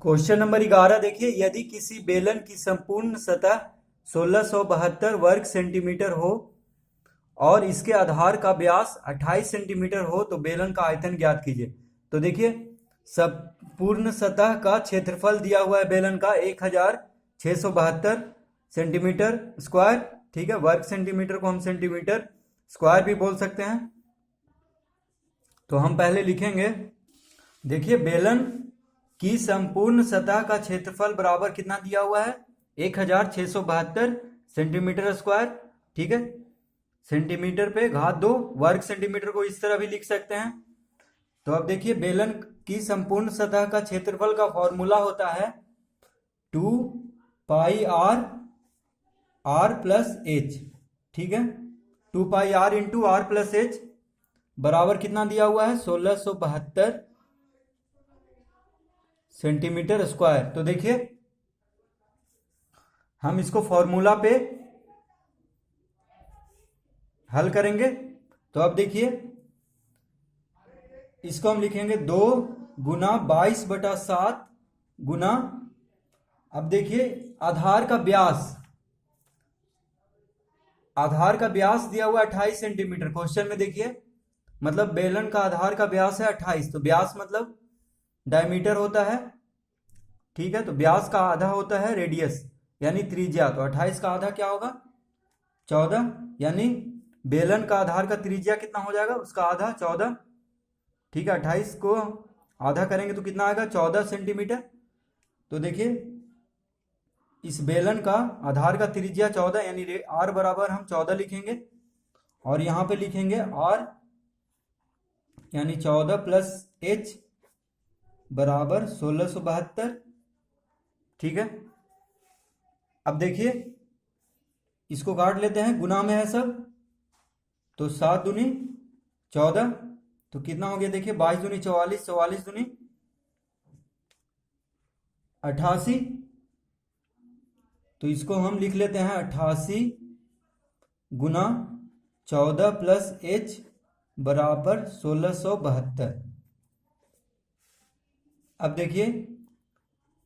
Question number 11 देखिए, यदि किसी बेलन की संपूर्ण सतह 1672 वर्ग सेंटीमीटर हो और इसके आधार का व्यास 28 सेंटीमीटर हो तो बेलन का आयतन ज्ञात कीजिए। तो देखिए, संपूर्ण सतह का क्षेत्रफल दिया हुआ है बेलन का 1672 सेंटीमीटर स्क्वायर। ठीक है, वर्ग सेंटीमीटर को हम सेंटीमीटर स्क्वायर भी बोल सकते हैं। तो हम पहले लिखेंगे, देखिए बेलन की संपूर्ण सतह का क्षेत्रफल बराबर कितना दिया हुआ है, 1672 सेंटीमीटर स्क्वायर। ठीक है, सेंटीमीटर पे घात 2, वर्ग सेंटीमीटर को इस तरह भी लिख सकते हैं। तो अब देखिए, बेलन की संपूर्ण सतह का क्षेत्रफल का फॉर्मूला होता है 2 पाई आर प्लस एच। ठीक है, 2 pi R into R plus H बराबर कितना दिया हुआ है, 1672 सेंटीमीटर स्क्वायर। तो देखिए, हम इसको फॉर्मूला पे हल करेंगे। तो अब देखिए, इसको हम लिखेंगे 2 गुना 22/7 गुना, अब देखिए आधार का व्यास दिया हुआ 28 सेंटीमीटर। क्वेश्चन में देखिए, मतलब बेलन का आधार का व्यास है 28, तो व्यास मतलब डायमीटर होता है। ठीक है, तो व्यास का आधा होता है रेडियस यानी त्रिज्या। तो 28 का आधा क्या होगा, 14, यानी बेलन का आधार का त्रिज्या कितना हो जाएगा, उसका आधा 14। ठीक है, 28 को आधा करेंगे तो कितना आएगा, 14 सेंटीमीटर। तो देखिए, इस बेलन का आधार का त्रिज्या 14 यानी आर बराबर हम 14 लिखेंगे, और यहां पे लिखेंगे आर यानी 14 प्लस एच बराबर 1672। ठीक है, अब देखिए इसको काट लेते हैं, गुना में है सब, तो 7 दूनी 14, तो कितना हो गया, देखिए 22 दूनी 44, 44 दूनी 88। तो इसको हम लिख लेते हैं 88 गुना 14 प्लस एच बराबर 1672। अब देखिए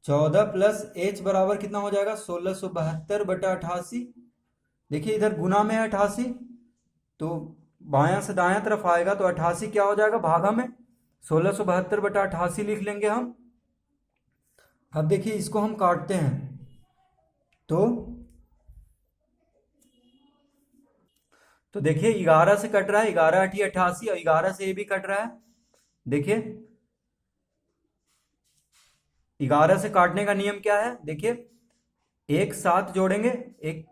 14 प्लस एच बराबर कितना हो जाएगा, 1672/88। देखिए इधर गुना में है 88, तो बायां से दायां तरफ आएगा, तो 88 क्या हो जाएगा, भागा में 1672/88 लिख लेंगे हम। अब देखिए इसको हम काटते हैं, तो देखिए 11 से कट रहा है, 11 8 88, और 11 से ये भी कट रहा है। देखिए 11 से काटने का नियम क्या है, देखिए एक साथ जोड़ेंगे, एक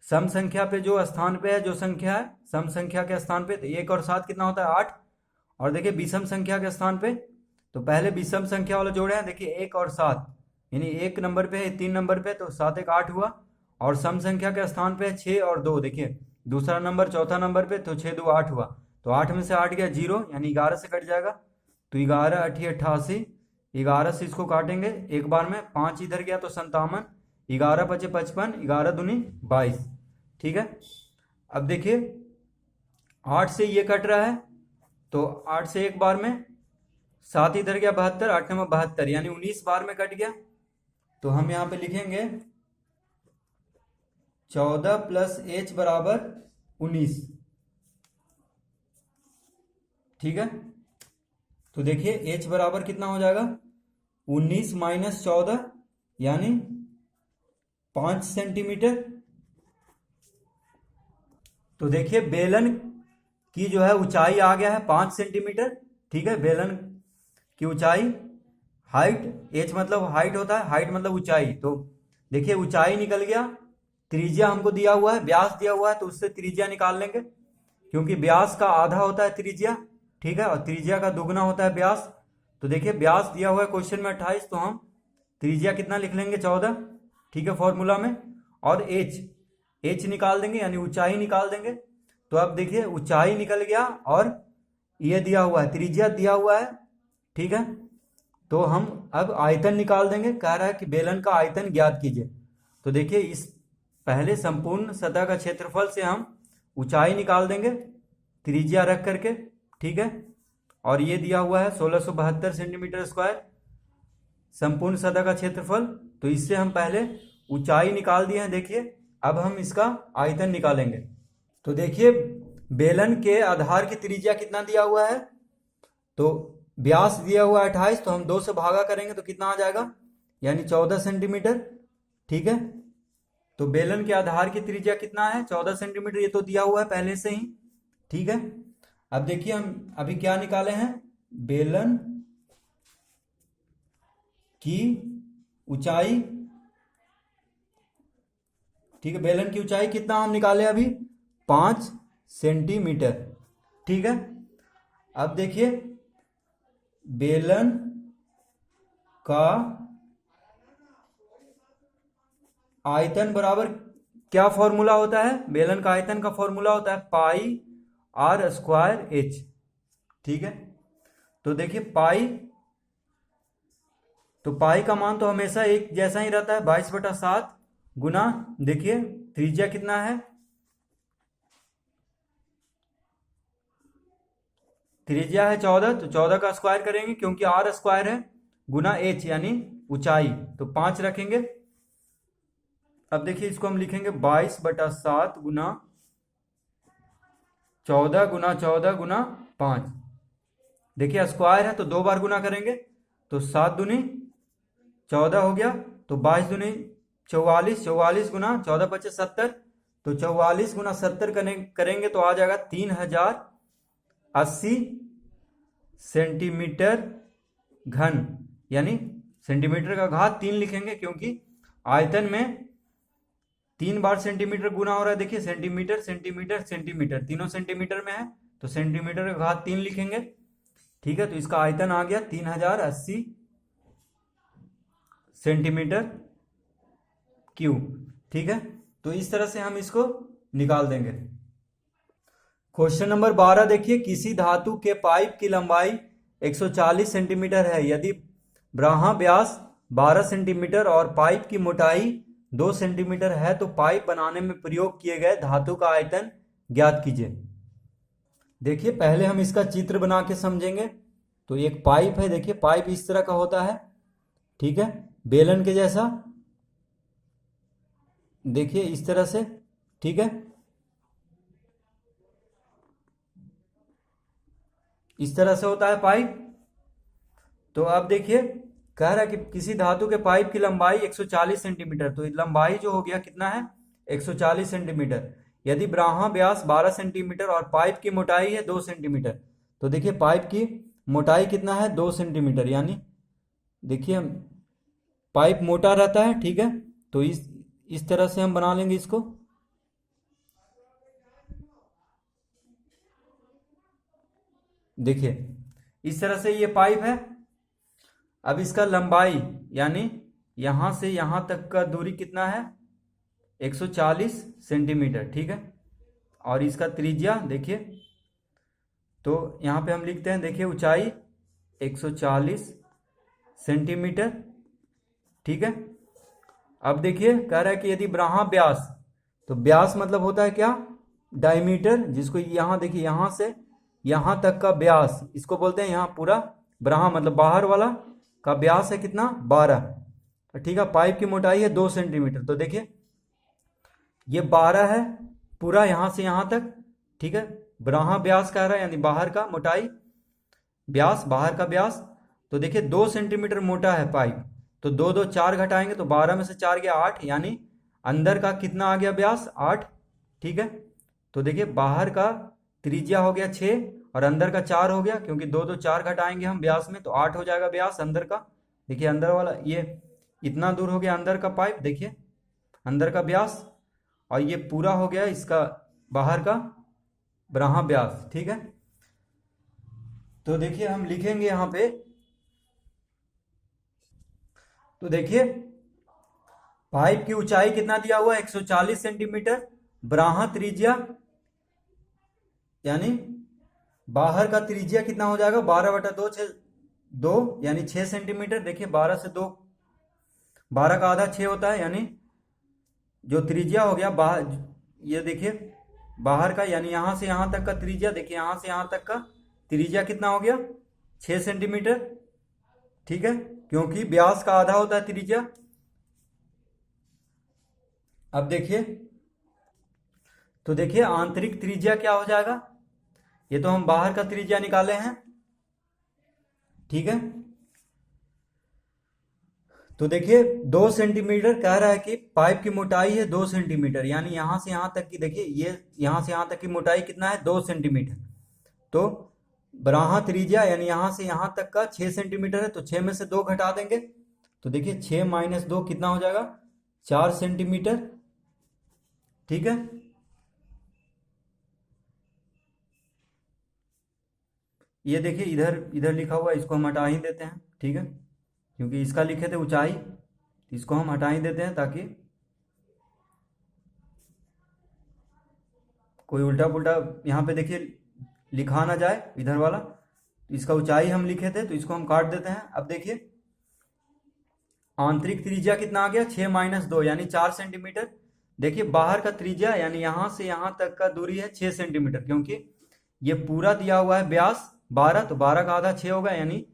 सम संख्या पे जो स्थान पे है, जो संख्या है सम संख्या के स्थान पे, तो 1 और 7 कितना होता है, 8। और देखिए विषम संख्या के स्थान पे, तो पहले विषम संख्या वाला जोड़े हैं, देखिए 1 और 7, यानी 1 नंबर पे है, 3 नंबर पे, तो 7 1 8 हुआ। और सम संख्या के स्थान पे है 6 और 2, देखिए दूसरा नंबर चौथा नंबर पे, तो 6 2 8 हुआ, तो 8 में से 8 गया 0, यानी 11 से कट जाएगा। तो 11 8 88, 11 से इसको काटेंगे एक बार में, 5 इधर गया तो 57, 11 5 55, 11 दूनी 22। ठीक है, अब देखिए 8 से ये कट रहा है, तो 8 से एक बार में, 7 इधर गया 72, 8 9 72, यानी 19 बार में कट गया। तो हम यहां पे लिखेंगे 14 प्लस एच बराबर 19। ठीक है, तो देखिए एच बराबर कितना हो जाएगा, 19 माइनस 14 यानी 5 सेंटीमीटर। तो देखिए बेलन की जो है ऊंचाई आ गया है 5 सेंटीमीटर। ठीक है, बेलन की ऊंचाई, हाइट, एच मतलब हाइट होता है, हाइट मतलब ऊंचाई। तो देखिए ऊंचाई निकल गया, त्रिज्या हमको दिया हुआ है, व्यास दिया हुआ है, तो उससे त्रिज्या निकाल लेंगे, क्योंकि व्यास का आधा होता है त्रिज्या। ठीक है, और त्रिज्या का दुगना होता है व्यास। तो देखिए व्यास दिया हुआ है क्वेश्चन में 28, तो हम त्रिज्या कितना लिख लेंगे, 14। ठीक है, फॉर्मूला में, और एच निकाल देंगे, यानी ऊंचाई निकाल देंगे। तो अब देखिए ऊंचाई निकल गया, और ये दिया हुआ है, त्रिज्या दिया हुआ है। ठीक है, तो हम अब आयतन निकाल देंगे, कह रहा है कि बेलन का आयतन ज्ञात कीजिए। तो देखिए इस पहले संपूर्ण सतह का क्षेत्रफल से हम ऊंचाई निकाल देंगे त्रिज्या रख करके। ठीक है, और ये दिया हुआ है 1672 सेंटीमीटर स्क्वायर। संपूर्ण सतह का क्षेत्रफल। तो इससे हम पहले ऊंचाई निकाल दिए हैं। देखिए अब हम इसका आयतन निकालेंगे। तो देखिए बेलन के आधार की त्रिज्या कितना दिया हुआ है, तो व्यास दिया हुआ है 28, तो हम 2 से भागा करेंगे तो कितना आ जाएगा, यानी 14 सेंटीमीटर। ठीक है, तो बेलन के आधार की त्रिज्या कितना है, 14 सेंटीमीटर, ये तो दिया हुआ है पहले से ही। ठीक है, अब देखिए हम अभी क्या निकाले हैं, बेलन की ऊंचाई। ठीक है, बेलन की ऊंचाई कितना हम निकाले अभी, 5 सेंटीमीटर। ठीक है, अब देखिए बेलन का आयतन बराबर क्या फॉर्मूला होता है, बेलन का आयतन का फॉर्मूला होता है पाई आर स्क्वायर एच। ठीक है, तो देखिए पाई, तो पाई का मान तो हमेशा एक जैसा ही रहता है, 22/7 गुना, देखिए त्रिज्या कितना है, त्रिज्या है 14, तो 14 का स्क्वायर करेंगे क्योंकि आर स्क्वायर है, गुना एच यानी ऊंचाई, तो 5 रखेंगे। अब देखिए इसको हम लिखेंगे 22/7 गुना 14 गुना 14 गुना 5। देखिए स्क्वायर है तो 2 बार गुना करेंगे, तो 7 दूनी 14 हो गया, तो 22 दूनी 44, 44 गुना 14 × 5 = 70, तो 44 गुना 70 करेंगे तो आ जाएगा 3080 सेंटीमीटर घन, यानी सेंटीमीटर का घात 3 लिखेंगे क्योंकि आयतन में 3 बार सेंटीमीटर गुना हो रहा है। देखिए सेंटीमीटर सेंटीमीटर सेंटीमीटर, तीनों सेंटीमीटर में है, तो सेंटीमीटर का घात 3 लिखेंगे। ठीक है, तो इसका आयतन आ गया 3080 सेंटीमीटर क्यूब। ठीक है, तो इस तरह से हम इसको निकाल देंगे। क्वेश्चन नंबर 12 देखिए, किसी धातु के पाइप की लंबाई 140 सेंटीमीटर है, यदि ब्राहा व्यास 12 सेंटीमीटर और पाइप की मोटाई 2 सेंटीमीटर है, तो पाइप बनाने में प्रयोग किए गए धातु का आयतन ज्ञात कीजिए। देखिए पहले हम इसका चित्र बना के समझेंगे। तो एक पाइप है, देखिए पाइप इस तरह का होता है, ठीक है, बेलन के जैसा, देखिए इस तरह से। ठीक है, इस तरह से होता है पाइप। तो अब देखिए कह रहा है कि किसी धातु के पाइप की लंबाई 140 सेंटीमीटर, तो लंबाई जो हो गया कितना है, 140 सेंटीमीटर। यदि ब्राहा व्यास 12 सेंटीमीटर और पाइप की मोटाई है 2 सेंटीमीटर, तो देखिए पाइप की मोटाई कितना है, 2 सेंटीमीटर, यानी देखिए पाइप मोटा रहता है। ठीक है, तो इस तरह से हम बना लेंगे इसको। देखिए इस तरह से ये पाइप है। अब इसका लंबाई यानी यहां से यहां तक का दूरी कितना है, 140 सेंटीमीटर। ठीक है, और इसका त्रिज्या देखिए, तो यहां पे हम लिखते हैं, देखिए ऊंचाई 140 सेंटीमीटर। ठीक है, अब देखिए कह रहा है कि यदि ब्राहा व्यास, तो व्यास मतलब होता है क्या, डायमीटर, जिसको यहां देखिए यहां से यहां तक का व्यास, इसको बोलते हैं यहां पूरा ब्राहा मतलब बाहर वाला का व्यास है कितना, 12। ठीक है, पाइप की मोटाई है 2 सेंटीमीटर, तो देखिए ये 12 है पूरा यहां से यहां तक। ठीक है, ब्राहा व्यास कह रहा है यानी बाहर का मोटाई, व्यास बाहर का व्यास। तो देखिए 2 सेंटीमीटर मोटा है पाइप, तो 2 2 4 घटाएंगे तो 12 में से 4 गया 8, यानी अंदर का कितना आ गया व्यास, 8। ठीक है, तो देखिए बाहर का त्रिज्या हो गया 6 और अंदर का 4 हो गया, क्योंकि 2 2 4 घटाएंगे हम व्यास में तो 8 हो जाएगा व्यास अंदर का। देखिए अंदर वाला ये इतना दूर हो गया अंदर का पाइप, देखिए अंदर का व्यास, और ये पूरा हो गया इसका बाहर का ब्राहा व्यास। ठीक है, तो देखिए हम लिखेंगे यहां पे, तो देखिए पाइप की ऊंचाई कितना दिया हुआ है, 140 सेंटीमीटर, ब्राहा त्रिज्या यानी बाहर का त्रिज्या कितना हो जाएगा, 12/2 यानी 6 सेंटीमीटर। देखिए 12 से 2, 12 का आधा 6 होता है, यानी जो त्रिज्या हो गया बाहर, ये देखिए बाहर का, यानी यहां से यहां तक का त्रिज्या, देखिए यहां से यहां तक का त्रिज्या कितना हो गया, 6 सेंटीमीटर। ठीक है, क्योंकि व्यास का आधा होता है त्रिज्या। अब देखिए, तो देखिए आंतरिक त्रिज्या क्या हो जाएगा, ये तो हम बाहर का त्रिज्या निकाले हैं, ठीक है। तो देखिए 2 सेंटीमीटर कह रहा है कि पाइप की मोटाई है 2 सेंटीमीटर, यानी यहां से यहां तक की, देखिए ये यहां से यहां तक की मोटाई कितना है, 2 सेंटीमीटर। तो ब्राहा त्रिज्या यानी यहां से यहां तक का 6 सेंटीमीटर है, तो 6 में से 2 घटा देंगे, तो देखिए 6 - 2 कितना हो जाएगा, 4 सेंटीमीटर, ठीक है। ये देखिए इधर इधर लिखा हुआ है, इसको हम हटा ही देते हैं, ठीक है, क्योंकि इसका लिखे थे ऊंचाई, इसको हम हटा ही देते हैं ताकि कोई उल्टा पुल्टा यहाँ पे देखिए लिखा ना जाए इधर वाला। तो इसका ऊंचाई हम लिखे थे, तो इसको हम काट देते हैं। अब देखिए आंतरिक त्रिज्या कितना आ गया, 6 - 2 यानी 4 सेंटीमीटर। देखिए बाहर का त्रिज्या यानी यहां से यहां तक का दूरी है 6 सेंटीमीटर, क्योंकि ये पूरा दिया हुआ है व्यास 12, तो 12 का आधा 6 होगा, यानी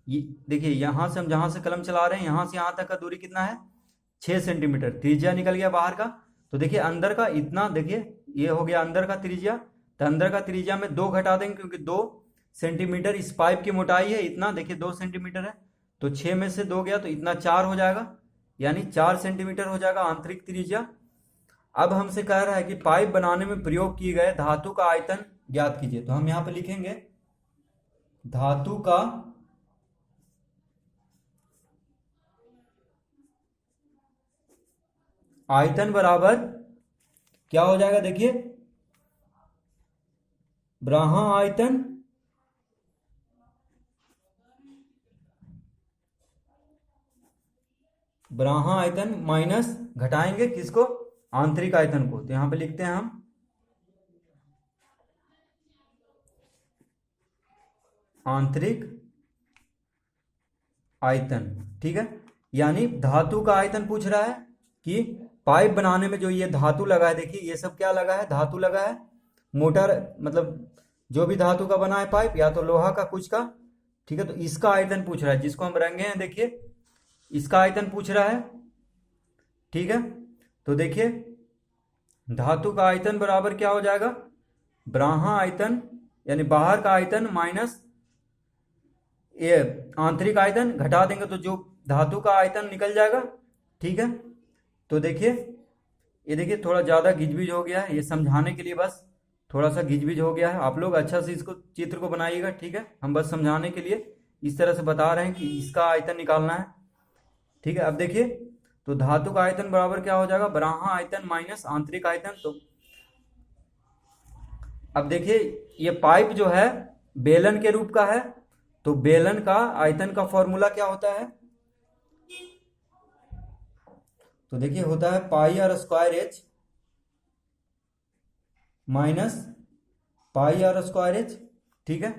ये देखिए यहां से हम जहां से कलम चला रहे हैं यहां से यहां तक का दूरी कितना है, 6 सेंटीमीटर। त्रिज्या निकल गया बाहर का। तो देखिए अंदर का इतना, देखिए ये हो गया अंदर का त्रिज्या, तो अंदर का त्रिज्या में 2 घटा देंगे, क्योंकि 2 सेंटीमीटर इस पाइप की मोटाई है, इतना देखिए 2 सेंटीमीटर है, तो 6 में से 2 गया तो इतना 4 हो जाएगा, यानी 4 सेंटीमीटर हो जाएगा आंतरिक त्रिज्या। अब हमसे कह रहा है कि पाइप बनाने में प्रयोग किए गए धातु का आयतन ज्ञात कीजिए। तो हम यहां पे लिखेंगे धातु का आयतन बराबर क्या हो जाएगा, देखिए ब्राहा आयतन माइनस, घटाएंगे किसको, आंतरिक आयतन को। तो यहां पे लिखते हैं हम आंतरिक आयतन, ठीक है। यानी धातु का आयतन पूछ रहा है कि पाइप बनाने में जो ये धातु लगा है, देखिए ये सब क्या लगा है, धातु लगा है, मोटर मतलब जो भी धातु का बना है पाइप, या तो लोहा का कुछ का, ठीक है। तो इसका आयतन पूछ रहा है, जिसको हम रंगे हैं, देखिए इसका आयतन पूछ रहा है, ठीक है। तो देखिए धातु का आयतन बराबर क्या हो जाएगा, ब्राहा आयतन यानी बाहर का आयतन माइनस ये आंतरिक आयतन, घटा देंगे तो जो धातु का आयतन निकल जाएगा, ठीक है। तो देखिए ये देखिए थोड़ा ज़्यादा घिचबिच हो गया है, ये समझाने के लिए बस थोड़ा सा घिचबिच हो गया है, आप लोग अच्छा से इसको चित्र को बनाइएगा, ठीक है। हम बस समझाने के लिए इस तरह से बता रहे हैं कि इसका आयतन निकालना है, ठीक है। अब देखिए तो धातु का आयतन बराबर क्या हो जाएगा, ब्राहा आयतन माइनस आंतरिक आयतन। तो अब देखिए ये पाइप जो है बेलन के रूप का है, तो बेलन का आयतन का फॉर्मूला क्या होता है, तो देखिए होता है pi R square H minus pi R square H, ठीक है।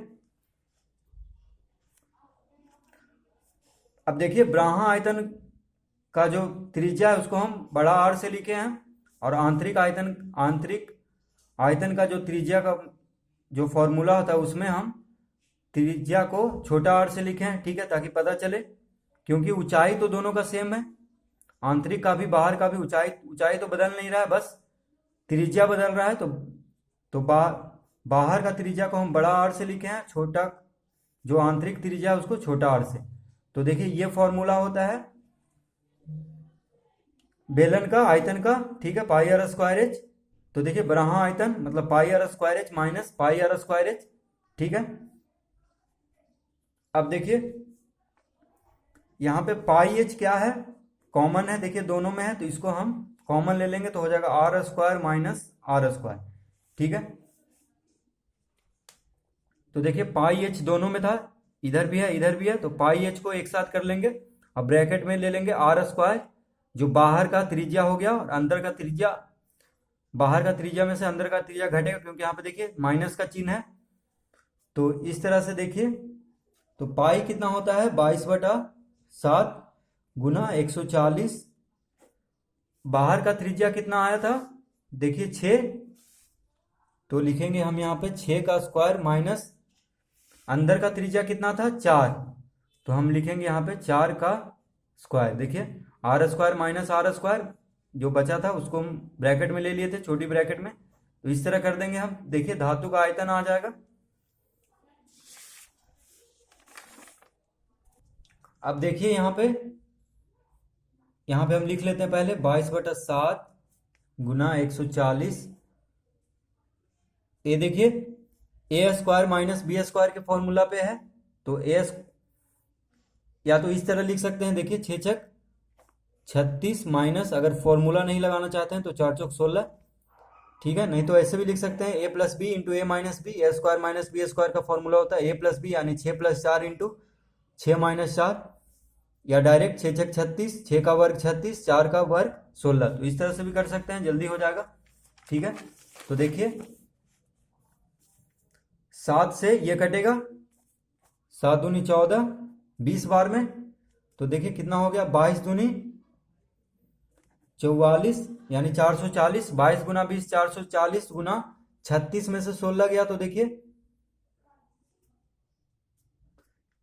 अब देखिए ब्राहा आयतन का जो त्रिज्या है उसको हम बड़ा आर से लिखे हैं, और आंतरिक आयतन का जो त्रिज्या का जो फॉर्मूला होता है उसमें हम त्रिज्या को छोटा आर से लिखे हैं, ठीक है, ताकि पता चले, क्योंकि ऊंचाई तो दोनों का सेम है, आंतरिक का भी बाहर का भी, ऊंचाई तो बदल नहीं रहा है, बस त्रिज्या बदल रहा है। तो बाहर का त्रिज्या को हम बड़ा आर से लिखे हैं, छोटा जो आंतरिक त्रिज्या है उसको छोटा आर से। तो देखिए ये फॉर्मूला होता है बेलन का आयतन का, ठीक है, पाई आर स्क्वायर एच। तो देखिए ब्राहा आयतन मतलब pi R square H minus pi R square H, ठीक है। अब देखिए यहां पे पाई एच क्या है, कॉमन है, देखिए दोनों में है, तो इसको हम कॉमन ले लेंगे तो हो जाएगा R square minus R square, ठीक है। तो देखिए पाई एच दोनों में था, इधर भी है इधर भी है, तो पाई एच को एक साथ कर लेंगे, अब ब्रैकेट में ले लेंगे आर स्क्वायर, जो बाहर का त्रिज्या हो गया, और अंदर का त्रिज्या, बाहर का त्रिज्या में से अंदर का त्रिज्या घटेगा, क्योंकि यहाँ पे देखिए माइनस का चिन्ह है। तो इस तरह से देखिए तो पाई कितना होता है, 22/7 गुना 140, बाहर का त्रिज्या कितना आया था, देखिए 6, तो लिखेंगे हम यहाँ पे 6 का स्क्वायर माइनस अंदर का त्रिज्या कितना था, 4, तो हम लिखेंगे यहाँ पे 4 का स्क्वायर। देखिए R square minus R square जो बचा था उसको हम ब्रैकेट में ले लिए थे, छोटी ब्रैकेट में, तो इस तरह कर देंगे हम। देखिए धातु का आयतन आ जाएगा। अब देखिए यहाँ पे हम लिख लेते हैं पहले 22/7 गुना 140। ये देखिए ए स्क्वायर माइनस बी स्क्वायर के फॉर्मूला पे है, तो ए या तो इस तरह लिख सकते हैं। देखिए 6 छक 36 माइनस, अगर फॉर्मूला नहीं लगाना चाहते हैं तो 4 चौक 16, ठीक है। नहीं तो ऐसे भी लिख सकते हैं ए प्लस बी इंटू ए माइनस बी। ए स्क्वायर माइनस बी स्क्वायर का फॉर्मूला होता है ए प्लस बी, यानी 6 + 4 इंटू 6 - 4, या डायरेक्ट 6 छक 36, 6 का वर्ग 36, 4 का वर्ग 16। तो इस तरह से भी कर सकते हैं, जल्दी हो जाएगा, ठीक है। तो देखिए 7 से ये कटेगा, 7 दूनी 14, 20 बार में, तो देखिए कितना हो गया, 22 दूनी 44, यानी 440। 22 गुना 20 440 गुना 36 में से 16 गया, तो देखिए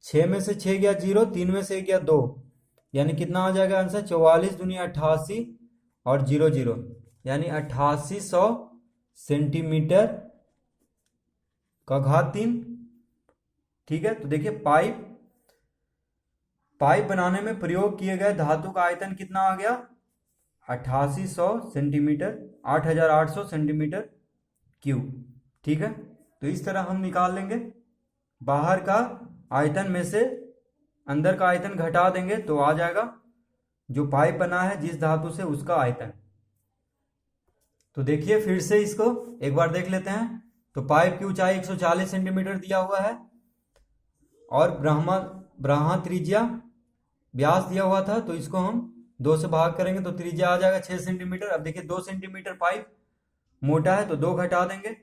6 में से 6 गया 0, 3 में से 1 गया 2, यानी कितना आ जाएगा आंसर, 44 दूनी 88 और 0 0, यानी 8800 सेंटीमीटर का घात 3, ठीक है। तो देखिए पाइप बनाने में प्रयोग किए गए धातु का आयतन कितना आ गया, 8800 सेंटीमीटर, 8800 सेंटीमीटर क्यूब, ठीक है। तो इस तरह हम निकाल लेंगे। बाहर का आयतन में से अंदर का आयतन घटा देंगे तो आ जाएगा जो पाइप बना है जिस धातु से, उसका आयतन। तो देखिए फिर से इसको एक बार देख लेते हैं। तो पाइप की ऊंचाई 140 सेंटीमीटर दिया हुआ है और ब्राह्मण त्रिज्या व्यास दिया हुआ था, तो इसको हम 2 से भाग करेंगे तो त्रिज्या आ जाएगा 6 सेंटीमीटर। अब देखिए 2 सेंटीमीटर पाइप मोटा है तो 2 घटा देंगे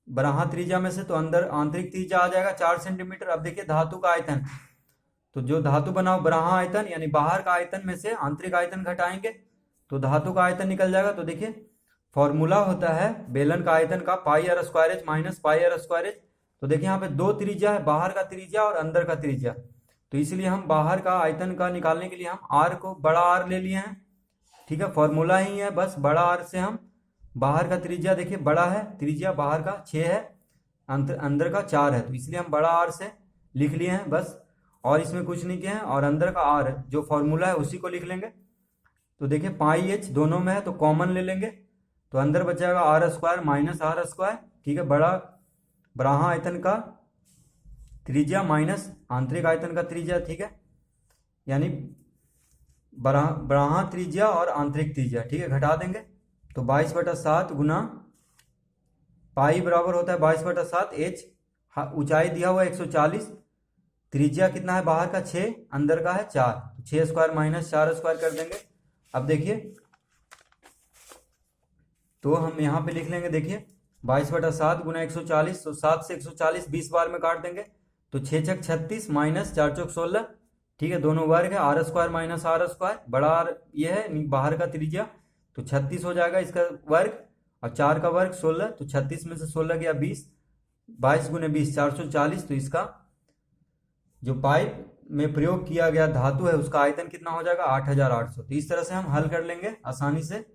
ब्राह्मण त्रिज्या में से, तो अंदर आंतरिक त्रिज्या आ जाएगा 4 सेंटीमीटर। अब देखिए धातु का आयतन, तो जो धातु बना हो ब्राह्मण आयतन, यानी बाहर का आयतन में से आंतरिक आयतन घटाएंगे तो धातु का आयतन निकल जाएगा। तो देखिए फॉर्मूला होता है बेलन का आयतन का pi R square H minus pi R square H. तो देखिए यहाँ पे 2 त्रिज्या है, बाहर का त्रिज्या और अंदर का त्रिज्या, तो इसलिए हम बाहर का आयतन का निकालने के लिए हम आर को बड़ा आर ले लिए हैं, ठीक है। फॉर्मूला ही है, बस बड़ा आर से हम बाहर का त्रिज्या, देखिए बड़ा है त्रिज्या, बाहर का 6 है, अंदर का 4 है, तो इसलिए हम बड़ा आर से लिख लिए हैं बस, और इसमें कुछ नहीं किया है। और अंदर का आर जो फॉर्मूला है उसी को लिख लेंगे। तो देखिए पाई एच दोनों में है तो कॉमन ले लेंगे, तो अंदर बचेगा R square minus R square, ठीक है। बड़ा ब्राह्मण आयतन का त्रिज्या माइनस आंतरिक आयतन का त्रिज्या, ठीक है, यानी ब्राह्मण त्रिज्या और आंतरिक त्रिज्या, ठीक है, घटा देंगे। तो 22/7 गुना पाई बराबर होता है 22/7 एच, ऊंचाई दिया हुआ 140, त्रिज्या कितना है बाहर का 6, अंदर का है 4, तो 6 स्क्वायर माइनस 4 स्क्वायर कर देंगे। अब देखिए तो हम यहाँ पे लिख लेंगे, देखिए 22/7 गुना 140, तो 7 से 140 20 बार में काट देंगे, तो 6 छक 36 माइनस 4 चौक 16, ठीक है, दोनों वर्ग है, R square minus R square, बड़ा आर ये है बाहर का त्रिज्या, तो 36 हो जाएगा इसका वर्ग, और 4 का वर्ग 16, तो 36 में से 16 गया 20, 22 गुने 20 440, तो इसका जो पाइप में प्रयोग किया गया धातु है उसका आयतन कितना हो जाएगा 8800। तो इस तरह से हम हल कर लेंगे आसानी से।